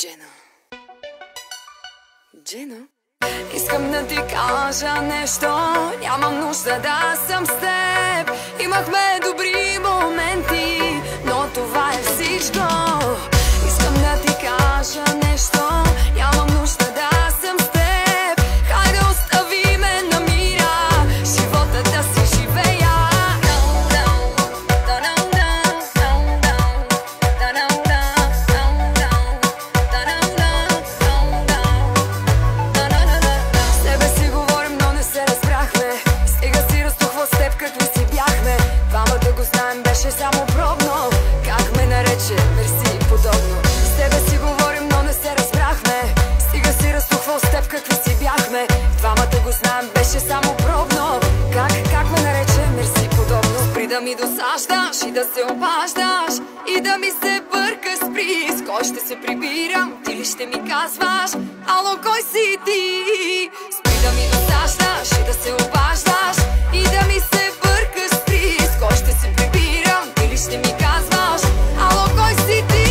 Джено. Джено? Искам да ти кажа нещо. Нямам нужда да съм с теб. Имахме добри моменти, но това е всичко. Искам да ти кажа нещо. Нямам нужда да съм с теб. Хайде остави ме на мира, живота да си живея. С тебе си говорим, но не се разбрахме. Стига си разтухвал с теб, какви си бяхме. Двамата го знаем, беше само пробно. Как ме нарече, мерси, подобно. С тебе си говорим, но не се разбрахме. Стига си разтухвал с теб, какви си бяхме. Двамата го знаем, беше само пробно. Как ме нарече, мерси, подобно. Спри да ми досаждаш и да се обаждаш, и да ми се бърка, спри. С кой ще се прибирам, ти ли ще ми казваш? Ало, кой си ти? Спри да ми досаждаш и да се обаждаш, и да ми се бърка, спри. С кой ще се прибирам, ти ли ще ми казваш? Ало, кой си ти?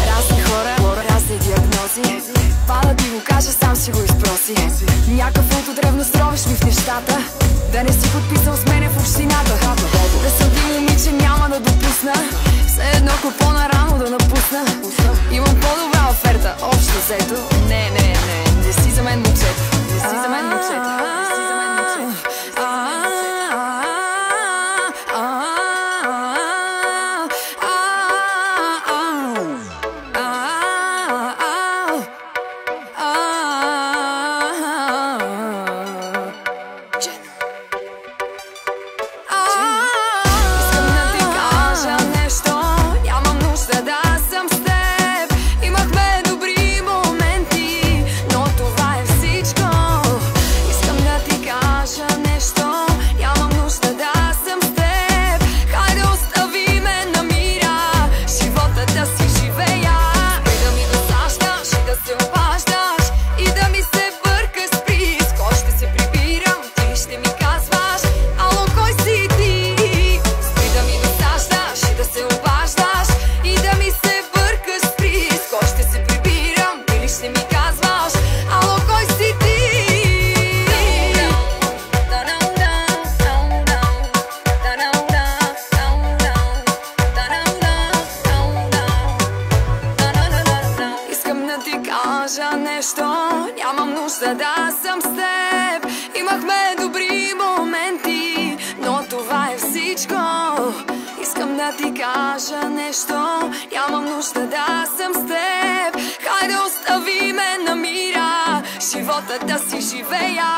Разни хора, разни диагнози. Това да ти го кажа, сам си го изпроси. Някакъв от древност ровиш ми в нещата. Да не си подписал с мене в общината. Да съм ти момиче, няма да допусна. Все едно купона рано да напусна. Имам по-добра оферта, общо взето. Не си за мен момчето. Не си за мен момчето. Не си за мен момчето. Искам да ти кажа нещо. Нямам нужда да съм с теб. Имахме добри моменти, но това е всичко. Искам да ти кажа нещо. Нямам нужда да съм с теб. Хайде остави ме на мира, живота да си живея. Спри да ми досаждаш и да се обаждаш, и да ми се бърка, спри. С кой ще се прибирам, ти ли ще ми казваш? Ало, кой си ти? Спри да ми досаждаш и да се обаждаш, и да ми се бърка, спри. С кой ще се прибирам, ти ли ще ми казваш? Ало, кой си ти? Искам да ти кажа нещо. Нямам нужда да съм с теб. Имахме добри моменти, но това е всичко. Искам да ти кажа нещо. Нямам нужда да съм с теб. Хайде остави ме на мира, живота да си живея.